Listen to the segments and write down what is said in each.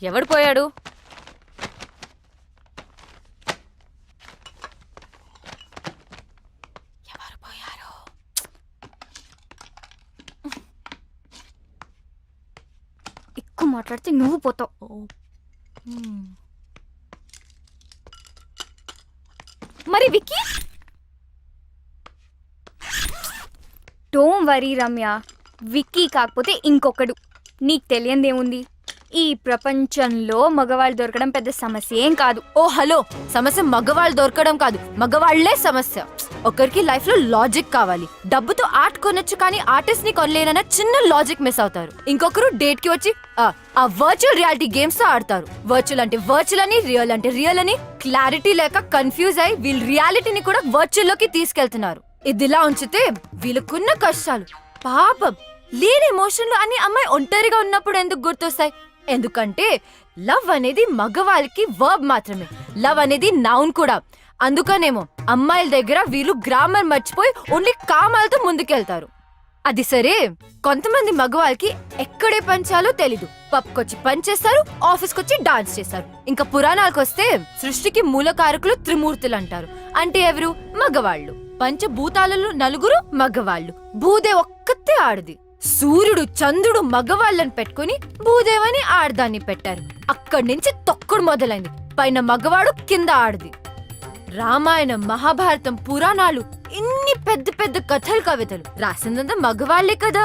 ఎవడు పోయాడు? ఎవరు పోయారు? ఎక్కువ మాట్లాడితే నువ్వు పోతావు. మరి విక్కీ? డోంట్ వరీ రమ్య, విక్కీ కాకపోతే ఇంకొకడు. నీకు తెలియందేముంది, ఈ ప్రపంచంలో మగవాళ్ళు దొరకడం పెద్ద సమస్య ఏం కాదు. ఓ హలో, సమస్య మగవాళ్ళు దొరకడం కాదు, మగవాళ్లే సమస్య. ఒకరికి లైఫ్ లో లాజిక్ కావాలి. డబ్బుతో ఆర్ట్ కొనొచ్చు కానీ ఆర్టిస్ట్ ని కొనలేనన్న చిన్న లాజిక్ మిస్ అవుతారు. ఇంకొకరు డేట్ కి వచ్చి ఆ వర్చువల్ రియాలిటీ గేమ్స్ తో ఆడతారు. వర్చువల్ అంటే వర్చువల్ అని, రియల్ అంటే రియల్ అని క్లారిటీ లేక కన్ఫ్యూజ్ అయి వీళ్ళు రియాలిటీని కూడా వర్చువల్ లోకి తీసుకెళ్తున్నారు. ఇదిలా ఉంచితే వీళ్ళకున్న కష్టాలు పాపం లేని ఎమోషన్లు అన్ని అమ్మాయి ఒంటరిగా ఉన్నప్పుడు ఎందుకు గుర్తొస్తాయి? ఎందుకంటే లవ్ అనేది మగవాళ్ళకి వర్బ్ మాత్రమే, లవ్ అనేది నౌన్ కూడా. అందుకనేమో అమ్మాయిల దగ్గర వీళ్ళు గ్రామర్ మర్చిపోయి ఓన్లీ కామాలతో ముందుకెళ్తారు. అది సరే, కొంతమంది మగవాళ్ళకి ఎక్కడే పంచాలో తెలీదు. పబ్కొచ్చి పంచేస్తారు, ఆఫీస్కొచ్చి డాన్స్ చేస్తారు. ఇంకా పురాణాలకొస్తే సృష్టికి మూలకారకులు త్రిమూర్తులు అంటారు. అంటే ఎవరు? మగవాళ్ళు. పంచభూతాలలో నలుగురు మగవాళ్ళు, భూదే ఒక్కతే ఆడది. సూర్యుడు చంద్రుడు మగవాళ్ళని పెట్టుకుని భూదేవని ఆడదాన్ని పెట్టారు. అక్కడి నుంచి తొక్కుడు మొదలైంది. పైన మగవాడు, కింద ఆడది. రామాయణం, మహాభారతం, పురాణాలు, ఇన్ని పెద్ద పెద్ద కథలు, కవితలు రాసిందంతా మగవాళ్లే కదా.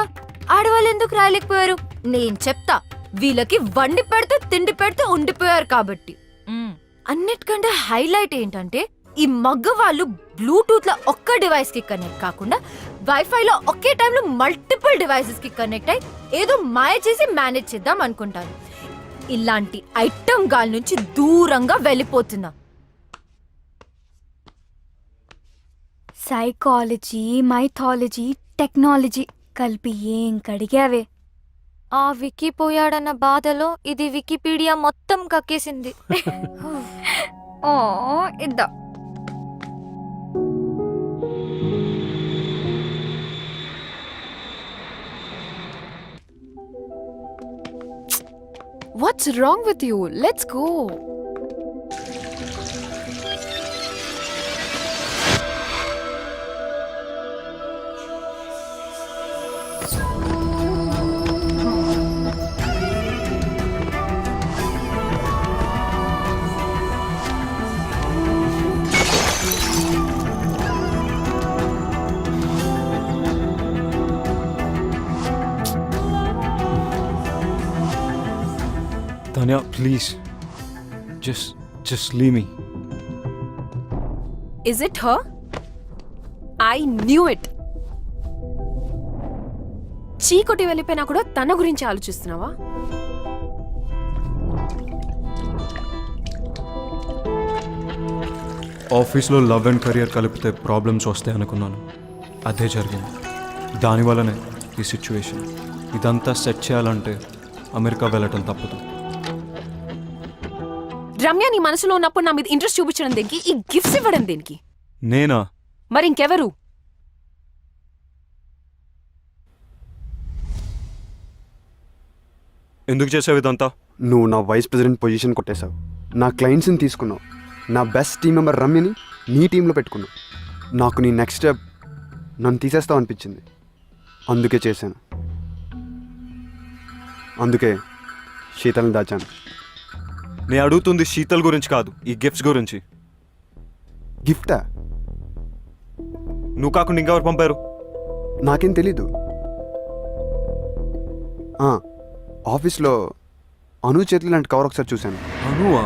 ఆడవాళ్ళు ఎందుకు రాయలేకపోయారు? నేను చెప్తా. వీళ్ళకి వండి పెడితే తిండి పెడితే ఉండిపోయారు కాబట్టి. అన్నిటికంటే హైలైట్ ఏంటంటే ఈ మగవాళ్ళు బ్లూటూత్ లో ఒక్క డివైస్ కి కనెక్ట్ కాకుండా వైఫై లో ఒకే టైంలో మల్టిపుల్ డివైసెస్ కి కనెక్ట్ అయి ఏదో మాయ చేసి మేనేజ్ చేద్దాం అనుకుంటారు. ఇలాంటి ఐటమ్ గాల్ నుంచి దూరంగా వెళ్ళిపోతున్నా. సైకాలజీ, మైథాలజీ, టెక్నాలజీ కలిపి ఏం కడిగావే. ఆ వికీ పోయాడన్న బాధలో ఇది వికీపీడియా మొత్తం కక్కేసింది. ఓ ఇద్దా. What's wrong with you? Let's go. Tanya, please. Just leave me. Is it her? I knew it. చీకొట్టి వెళ్ళిపోయినా కూడా తన గురించి ఆలోచిస్తున్నావా? ఆఫీస్లో లవ్ అండ్ కెరియర్ కలిపితే ప్రాబ్లమ్స్ వస్తాయి అనుకున్నాను. అదే జరిగింది. దానివల్లనే ఈ సిచ్యువేషన్. ఇదంతా సెట్ చేయాలంటే అమెరికా వెళ్ళటం తప్పదు. రమ్య నీ మనసులో ఉన్నప్పుడు నా మీద ఇంట్రెస్ట్ చూపించడం దేనికి? ఈ గిఫ్ట్స్ ఇవ్వడం దేనికి? నేనా? మరి ఇంకెవరు? ఎందుకు చేసావు ఇదంతా? నువ్వు నా వైస్ ప్రెసిడెంట్ పొజిషన్ కొట్టేశావు, నా క్లయింట్స్ని తీసుకున్నావు, నా బెస్ట్ టీం మెంబర్ రమ్యని నీ టీంలో పెట్టుకున్నావు. నాకు నీ నెక్స్ట్ స్టెప్ నన్ను తీసేస్తావు అనిపించింది, అందుకే చేశాను. అందుకే శీతల్ని దాచాను. నేను అడుగుతుంది శీతల్ గురించి కాదు, ఈ గిఫ్ట్స్ గురించి. గిఫ్టా? నువ్వు కాకుండా ఇంకెవరు పంపారు? నాకేం తెలీదు. ఆఫీస్లో అను చేతులు లాంటి కవర్ ఒకసారి చూశాను. అనువా?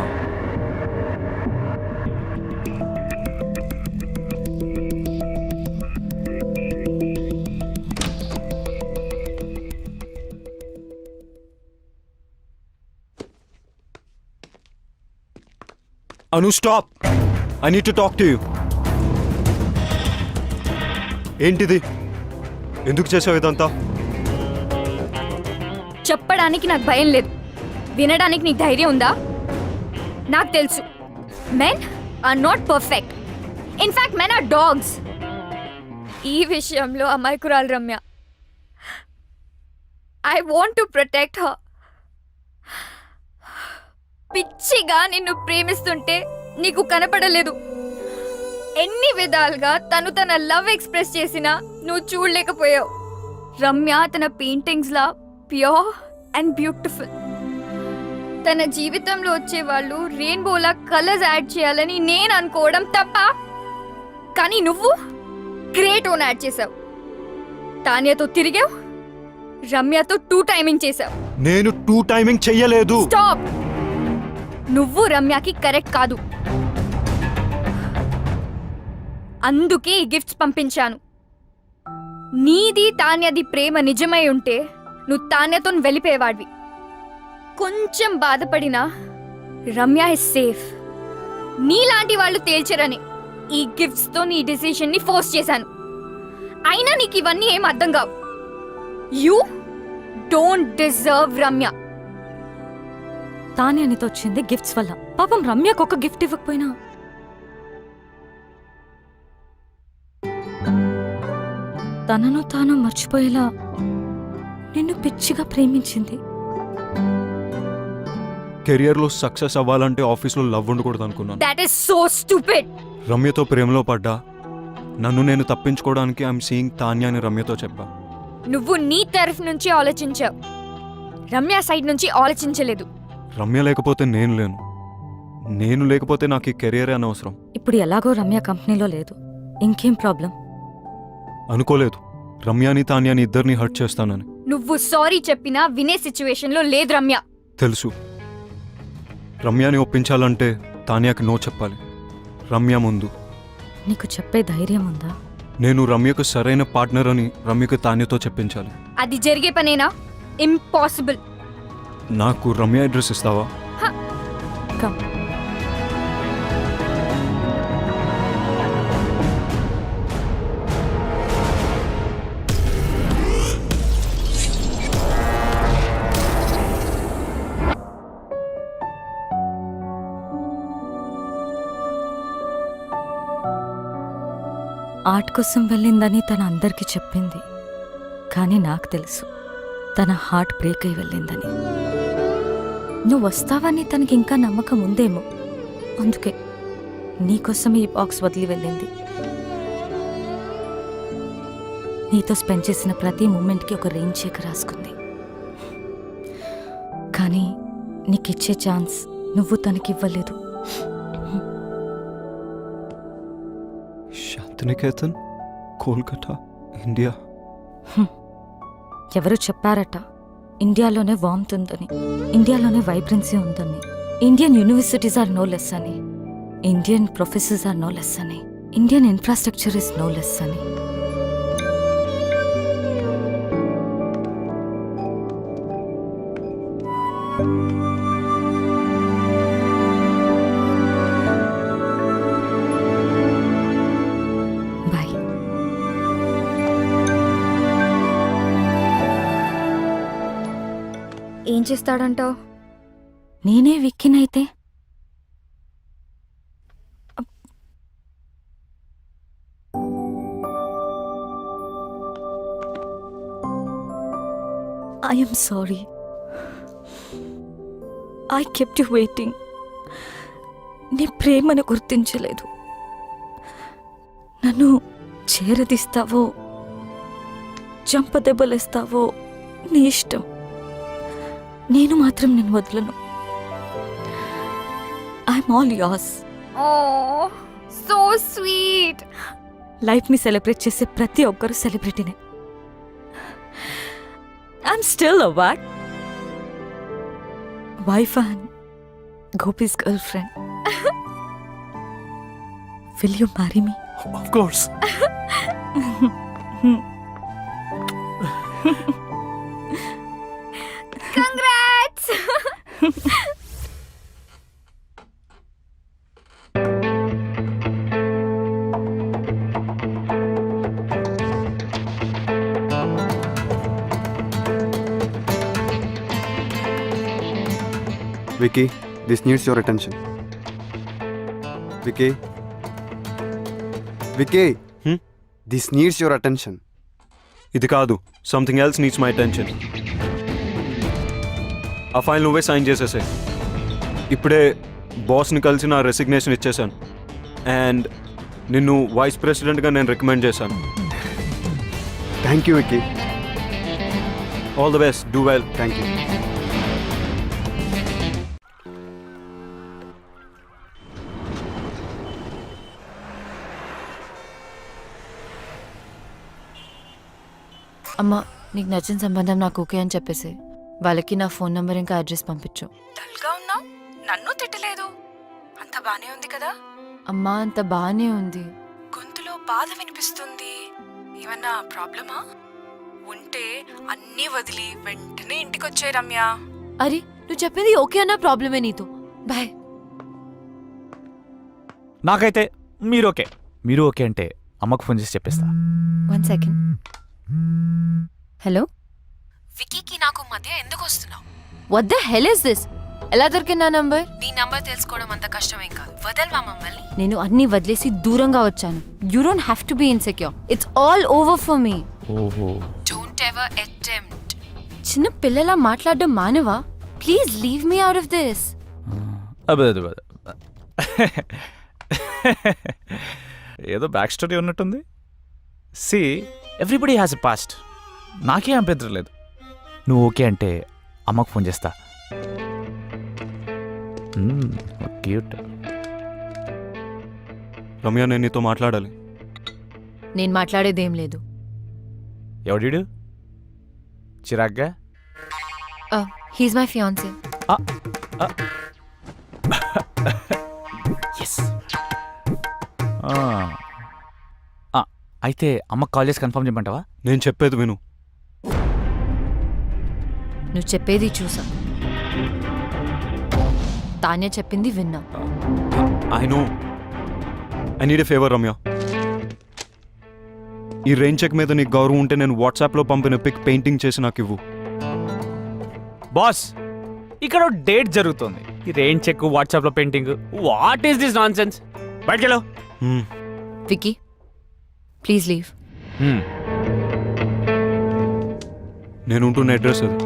Anu, stop! I need to talk to you. ఏంటిది? ఎందుకు చేసావు ఇదంతా? చెప్పడానికి నాకు భయం లేదు, వినడానికి నీకు ధైర్యం ఉందా? నాకు తెలుసు, men are not perfect. In fact men are dogs. ఈ విషయంలో అమాయకురాలు Ramya. I want to protect her. పిచ్చిగా నిన్ను ప్రేమిస్తుంటే నీకు కనపడలేదు. ఎన్ని విధాలుగా తన లవ్ ఎక్స్ప్రెస్ చేసినా నువ్వు చూడలేకపోయావు. రమ్య తన paintings law pure and beautiful. తన జీవితంలో వచ్చే వాళ్ళు రెయిన్బోలా కలర్స్ యాడ్ చేయాలని నేను అనుకోవడం తప్ప. కానీ నువ్వు గ్రేట్ ఓన్ యాడ్ చేసావు. తాన్యతో తిరిగావు, రమ్యతో 2 టైమింగ్ చేసావు. నేను 2 టైమింగ్ చెయ్యలేదు. స్టాప్. నువ్వు రమ్యకి కరెక్ట్ కాదు. అందుకే ఈ గిఫ్ట్స్ పంపించాను. నీది తాన్యది ప్రేమ నిజమై ఉంటే నువ్వు తాన్యతో వెళ్ళిపోయేవాడివి. కొంచెం బాధపడినా రమ్య ఇస్ సేఫ్. నీలాంటి వాళ్ళు తేల్చరని ఈ గిఫ్ట్స్ తో నీ డిసిషన్ ని ఫోర్స్ చేశాను. అయినా నీకు ఇవన్నీ ఏం అర్థం కావు. You don't deserve Ramya. తానే అనితో వచ్చింది గిఫ్ట్స్ వల్ల. పాపం రమ్యకు ఒక గిఫ్ట్ ఇవ్వకపోయినా తనను తాను మర్చిపోయేలా నిన్ను పిచ్చిగా ప్రేమించింది. కెరియర్లో సక్సెస్ అవ్వాలంటే ఆఫీస్లో లవ్ ఉండకూడదు అనుకున్నాను. That is so stupid. రమ్యతో ప్రేమలో పడ్డా. నన్ను నేను తప్పించుకోవడానికి ఐఎమ్ సీయింగ్ తాన్య అని రమ్యతో చెప్పా. నువ్వు నీ తరఫు నుంచి ఆలోచించావు, రమ్య సైడ్ నుంచి ఆలోచించలేదు. రమ్య లేకపోతే నేను లేను. నేను లేకపోతే నాకు ఈ కెరియరే అనవసరం. ఇప్పుడు ఎలాగో రమ్య కంపెనీలో లేదు, ఇంకేం ప్రాబ్లం? అనుకోలేదు రమ్యాని తాన్యాని ఇద్దరిని హర్ట్ చేస్తానని. నువ్వు సారీ చెప్పినా వినే సిచ్యువేషన్ లో లేదు రమ్య. తెలుసు. రమ్యాని ఒప్పించాలంటే తాన్యాకి నో చెప్పాలి. రమ్య ముందు. నీకు చెప్పే ధైర్యం ఉందా? నేను రమ్యకు సరైన పార్ట్నర్ అని రమ్యకు తాన్యతో చెప్పించాలి. అది జరిగే పనేనా? ఇంపాసిబుల్. నాకు రమ్య అడ్రస్ ఇస్తావా? కమ్. ఆర్ట్ కోసం వెళ్ళిందని తన అందరికీ చెప్పింది. కానీ నాకు తెలుసు తన హార్ట్ బ్రేక్ అయి వెళ్ళిందని. నువ్వు వస్తావని తనకి ఇంకా నమ్మకం ఉందేమో, అందుకే నీకోసం ఈ బాక్స్ వదిలి వెళ్ళింది. నీతో స్పెండ్ చేసిన ప్రతి మూమెంట్కి ఒక రెయిన్ చెక్ రాసుకుంది. కానీ నీకిచ్చే ఛాన్స్ నువ్వు తనకివ్వలేదు. శాంతినికేతన్, కోల్కతా, ఇండియా. ఎవరు చెప్పారట ఇండియాలోనే వార్మ్త్ ఉందని, ఇండియాలోనే వైబ్రెన్సీ ఉందని, Indian universities are no less అని, Indian professors are no less అని, Indian infrastructure is no less అని. బాయ్. ఏం చేస్తాడంటావు? నేనే విక్కినైతే I am sorry. I kept you waiting. నీ ప్రేమను గుర్తించలేదు. నన్ను చేరదీస్తావో చంపదెబ్బలేస్తావో నీ ఇష్టం. నేను మాత్రం నేను వదలను. I'm all yours. Oh so sweet. లైఫ్ని సెలబ్రేట్ చేసే ప్రతి ఒక్కరు సెలబ్రిటీనే. I'm still a what? Wife and Gopi's girlfriend. Will you marry me? Of course. Congrats. Vicky, this needs your attention. Vicky. Vicky. This needs your attention. ఇది కాదు, something else needs my attention. ఆ file నువ్వే sign చేసేసాయి. ఇప్పుడే బాస్ని కలిసి నా resignation ఇచ్చేశాను and నిన్ను vice ప్రెసిడెంట్గా నేను రికమెండ్ చేశాను. Thank you Vicky. All the best, do well. Thank you. అమ్మా, నీకు నచ్చిన సంబంధం నాకు ఓకే అని చెప్పేసి వాళ్ళకి నా ఫోన్ నంబర్ ఇంకా అడ్రస్ పంపించు. డల్గా ఉన్నావు, నన్ను తిట్టలేదు. అంత బానే ఉంది కదా? అమ్మా, అంత బాగానే ఉంది. గొంతులో బాధ వినిపిస్తుంది. ఏమన్నా ప్రాబ్లమా? ఉంటే అన్నీ వదిలి వెంటనే ఇంటికొచ్చే రమ్య. అరే, నువ్వు చెప్పింది ఓకే అన్న ప్రాబ్లమే నీతో. బాయ్. నాకైతే మీరు ఓకే. మీరు ఓకే అంటే అమ్మకు ఫోన్ చేసి చెప్పేస్తా. 1 సెకండ్. హలో, వికీకి నాకు మధ్య ఎందుకు వస్తున్నావు? What the hell is this? ఎలా దొరికింది నా నంబర్? నీ నంబర్ తెలుసుకోవడం అంత కష్టమేం కాదు. వదల్వా మమ్మల్ని. నేను అన్ని వదిలేసి దూరంగా వచ్చాను. You don't have to be insecure. It's all over for me. ఓహో, డోంట్ ఎవర్ అటెంప్ట్. చిన్న పిల్లలా మాట్లాడడం మానవా? Please leave me out of this. అదే ఏదో బ్యాక్ స్టోరీ ఉన్నట్టుంది. See, everybody has a past. నాకే అభ్యంతరం లేదు. నువ్వు ఓకే అంటే అమ్మకు ఫోన్ చేస్తా. క్యూట్. రమ్య, నేను నీతో మాట్లాడాలి. నేను మాట్లాడేదేం లేదు. ఎవడీడు? చిరాగ్గా? He's my fiancee. ఎస్. అయితే అమ్మకు కాల్ చేసి కన్ఫర్మ్ చేయమంటావా? నేను చెప్పేది విను. నువ్వు చెప్పేది చూసా, తానే చెప్పింది విన్నా. I know. I need a favour Ramya. ఈ రెయిన్ చెక్ మీద నీకు గౌరవం ఉంటే నేను వాట్సాప్లో పంపిన పిక్ పెయింటింగ్ చేసి నాకు ఇవ్వు. బాస్, ఇక్కడ డేట్ జరుగుతుంది. ఈ రెయిన్ చెక్, వాట్సాప్లో painting, what is this nonsense? బయటకెళ్ళు. Vicky, please leave. నేను ఉంటున్న అడ్రస్ అది.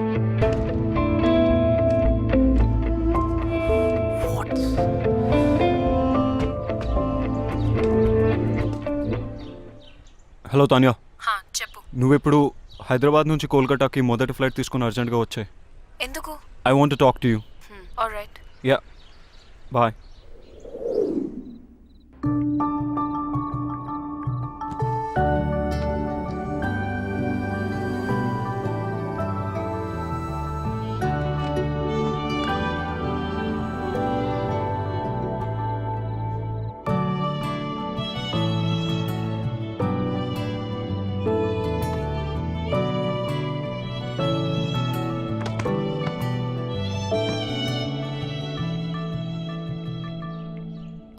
హలో తాన్యా, చెప్పు. నువ్వెప్పుడు హైదరాబాద్ నుంచి కోల్కతాకి మొదటి ఫ్లైట్ తీసుకుని అర్జెంట్గా వచ్చాయి. ఎందుకు? I want to talk to you. Alright. Yeah, bye.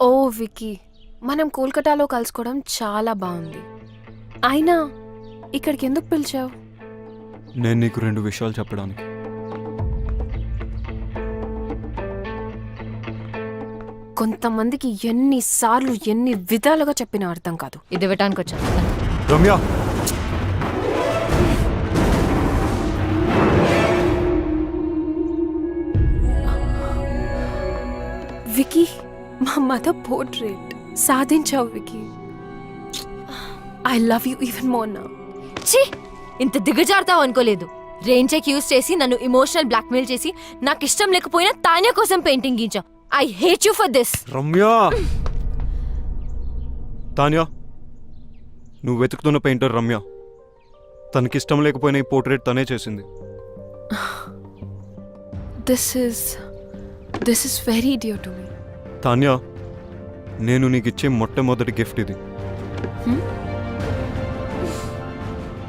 ఓ వికీ, మనం కోల్కతాలో కలుసుకోవడం చాలా బాగుంది. అయినా ఇక్కడికి ఎందుకు పిలిచావు? నేను నీకు 2 విషయాలు చెప్పడానికి. కొంతమందికి ఎన్నిసార్లు ఎన్ని విధాలుగా చెప్పినా అర్థం కాదు. ఇది ఇవ్వటానికి వచ్చాను. రమ్య, వికీ, మా మదర్ పోర్ట్రేట్ సాధించావు Vicky. I love you even more now. ఛీ, ఇంత దిగజారుతావు అనుకోలేదు. రెయిన్ చెక్ యూస్ చేసి నన్ను ఇమోషనల్ బ్లాక్మెయిల్ చేసి నాకు ఇష్టం లేకపోయినా తాన్యా కోసం పెయింటింగ్ గీంచావు. I hate you for this. Ramya. Tanya, నువ్వు వెతుకుతున్న పెయింటర్ రమ్య. తనకిష్టం లేకపోయినా ఈ పోర్ట్రేట్ తనే చేసింది. This is very dear to me. Tanya, నేను నీకు ఇచ్చే మొట్టమొదటి గిఫ్ట్ ఇది.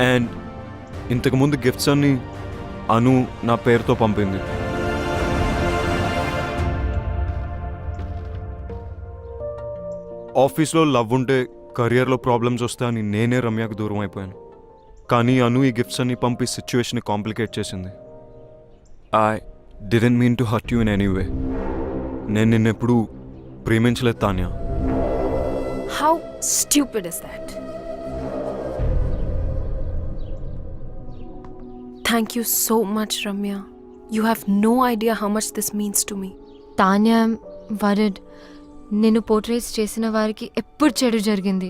అండ్ ఇంతకుముందు గిఫ్ట్స్ అన్ని అను నా పేరుతో పంపింది. ఆఫీస్లో లవ్ ఉంటే కెరియర్లో ప్రాబ్లమ్స్ వస్తాయని నేనే రమ్యకు దూరం అయిపోయాను. కానీ అను ఈ గిఫ్ట్స్ అన్ని పంపి సిచ్యువేషన్ కాంప్లికేట్ చేసింది. I didn't mean to hurt you in any way. నేను నిన్నెప్పుడు ప్రేమించలేదు Tanya. How stupid is that? Thank you so much, Ramya. You have no idea how much this means to me. Tanya word నేను portraits చేసిన వారికి ఎప్పుడు చెడు జరిగింది.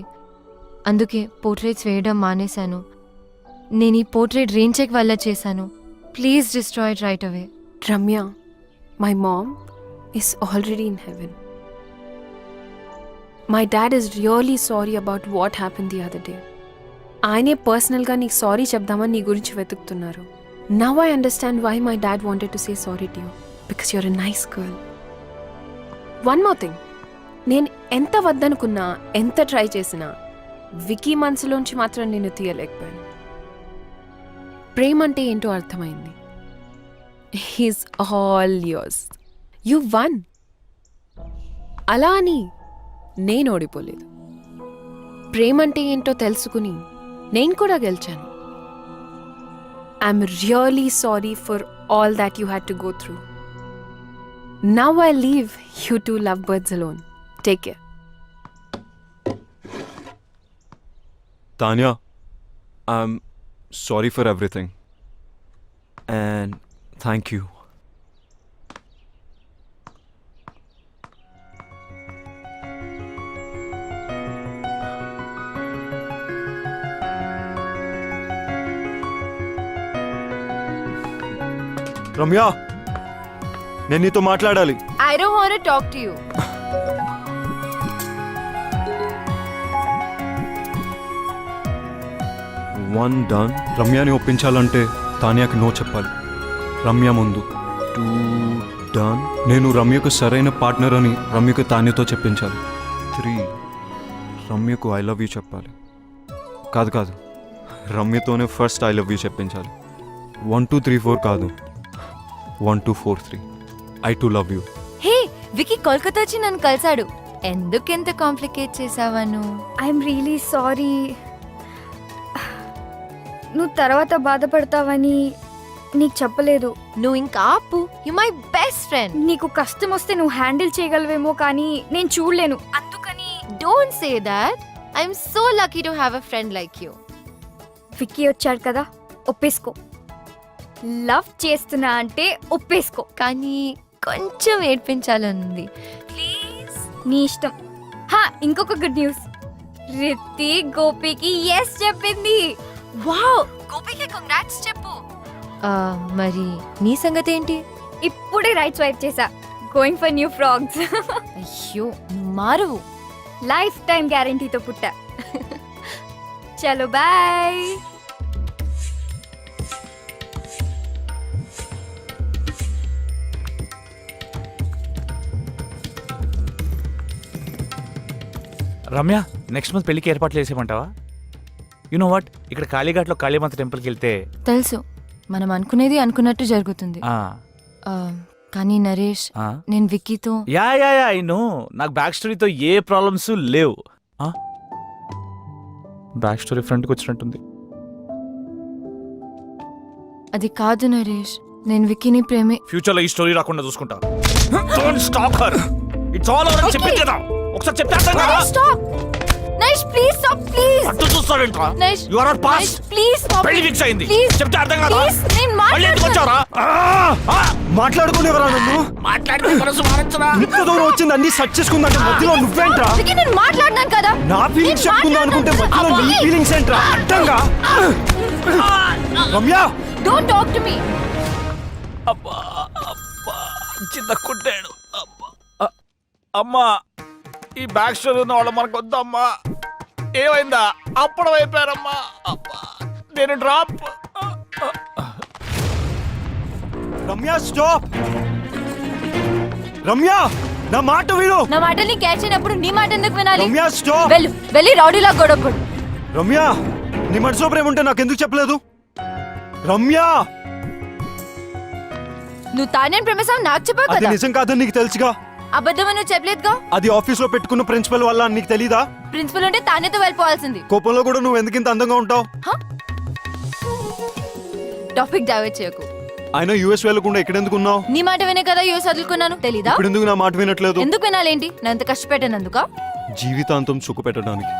అందుకే పోర్ట్రేట్స్ వేయడం మానేశాను. నేను ఈ పోర్ట్రేట్ రెయిన్ చెక్ వల్ల చేశాను. Please destroy it right away. Ramya, my mom is already in heaven. My dad is really sorry about what happened the other day. ఆయనే పర్సనల్గా నీకు సారీ చెప్దామని నీ గురించి వెతుకుతున్నారు. Now I understand why my dad wanted to say sorry to you because you're a nice girl. One more thing, నేను ఎంత వద్దనుకున్నా ఎంత ట్రై చేసినా వికీ మనసులోంచి మాత్రం నేను తీయలేకపోయాను. ప్రేమ అంటే ఏంటో అర్థమైంది. He's all yours. You one. అలా అని నేను ఓడిపోలేదు. ప్రేమ అంటే ఏంటో తెలుసుకుని నేను కూడా గెలిచాను. I'm really sorry for all that you had to go through. Now I leave you to love birds alone. Take care. Tanya, I'm sorry for everything. And thank you. Ramya, నేను నీతో మాట్లాడాలి. I don't want to talk to you. One done. రమ్యని ఒప్పించాలంటే తాన్యాకి no చెప్పాలి. రమ్య ముందు. Two done. నేను రమ్యకు సరైన పార్ట్నర్ అని రమ్యకు తాన్యతో చెప్పించాలి. 3 రమ్యకు ఐ లవ్ యూ చెప్పాలి. కాదు రమ్యతోనే ఫస్ట్ ఐ లవ్ యూ చెప్పించాలి. 1 2 3 4 కాదు, 1 2 4 3. I too love you. హే, వికీ కోల్కతా వచ్చి నన్ను కలిసాడు. ఎందుకెంత కాంప్లికేట్ చేసావను? I'm really sorry. నువ్వు తర్వాత బాధపడతావని నీకు చెప్పలేదు. నువ్వు ఇంకా ఆపు. You my best friend. నీకు కష్టం వస్తే నువ్వు హ్యాండిల్ చేయగలవేమో కానీ నేను చూడలేను. అందుకని don't say that. I'm so lucky to have a friend like you. Vicky వచ్చాడు కదా, ఒప్పేసుకో. లవ్ చేస్తున్నా అంటే ఒప్పేసుకో. కానీ కొంచెం ఏడ్పించాలనుంది. ప్లీజ్. నీ ఇష్టం. ఇంకొక గుడ్ న్యూస్, రిత్తి గోపికి ఎస్ చెప్పింది. వావ్, గోపికి కంగ్రాట్స్ చెప్పు. మరి నీ సంగతి ఏంటి? ఇప్పుడే రైట్ స్వైప్ చేసా. Going for new frogs. అయ్యో, నువ్వు మారువు. లైఫ్ టైం గ్యారంటీతో పుట్టా. చలో బాయ్. రమ్య, నెక్స్ట్ మంత్ పెళ్లికి ఏర్పాట్లు చేసేమంటావా? యు నో వాట్, ఇక్కడ కాళీఘాట్లో కాళీమాత టెంపుల్కి వెళ్తే తెలుసు, మనం అనుకునేది అనుకున్నట్టు జరుగుతుంది. కానీ నరేష్, నేను విక్కీతో యా ఐ నో. నాకు బ్యాక్ స్టోరీతో ఏ ప్రాబ్లమ్స్ లేవు. బ్యాక్ స్టోరీ ఫ్రంట్కి వచ్చినట్టుంది. అది కాదు నరేష్, నేను విక్కీని ప్రేమే. ఫ్యూచర్ లో ఈ స్టోరీ రాకుండా చూసుకుంటా. Don't stop her. It's all over అని చెప్పింది కదా, ఒకసారి చెప్తే అర్థం కాదా? Stop Naresh, please stop, please. అటు చూస్తావేంట్రా? Naresh, you are not pass. Please stop. పెళ్లి ఫిక్స్ అయింది. ప్లీజ్ చెప్తే అర్థం కాదా? ప్లీజ్, నేను మళ్ళీ ఎందుకు వచ్చావురా? మాట్లాడుకునేవరా నన్ను? మాట్లాడుకునే మనసు మారచ్చరా? ఇంత దూరం వచ్చింది అన్ని సెట్ చేసుకుందంటే మధ్యలో నువ్వేంట్రా? విక్కీ, నేను మాట్లాడినాను కదా. నా ఫీలింగ్స్ చెప్పుకుందా అనుకుంటే మధ్యలో నీ ఫీలింగ్స్ ఏంట్రా? అడ్డంగా. Ramya, don't talk to me. అబ్బా అబ్బా, చిన్న కుట్టాడు. అబ్బా అమ్మా, ఈ బ్యాక్ స్టోరీ ఉన్న వాళ్ళు మనకు వద్దమ్మా. ఏమైందా? అప్పుడు అయిపోయారమ్మా. అబ్బా, నేను డ్రాప్. రమ్య స్టాప్. రమ్య, నా మాట విను. నా మాటల్ని క్యాచ్ అయినప్పుడు నీ మాట ఎందుకు వినాలి? రమ్య స్టాప్. వెళ్ళి రౌడీలా గొడవపడు. రమ్య, నీ మనసులో ప్రేమ ఉంటే నాకెందుకు చెప్పలేదు? రమ్య, నువ్వు తానేం ప్రేమసావు నాకు చెప్పావు అది కదా. నిజం కాదని నీకు తెలుసుగా. అబద్ధం నువ్వు చెప్పలేదుగా. అది ఆఫీస్ లో పెట్టుకున్న ప్రిన్సిపల్ వల్ల అని నీకు తెలీదా? ప్రిన్సిపల్ ఉంటే తానేతో వెళ్ళిపోవాల్సింది. కోపంలో కూడా నువ్వు ఎందుకు ఇంత అందంగా ఉంటావు? టాపిక్ డైవర్ట్ చేయకు. ఆయన యూఎస్ వెళ్ళకుండా ఇక్కడ ఎందుకు ఉన్నావు? నీ మాట వినే కదా యూఎస్ వదులుకున్నాను, తెలీదా? ఇప్పుడు ఎందుకు నా మాట వినట్లేదు? ఎందుకు వినాలేంటి? నేను ఎంత కష్టపెట్టానందుక? జీవితాంతం సుఖ పెట్టడానికి.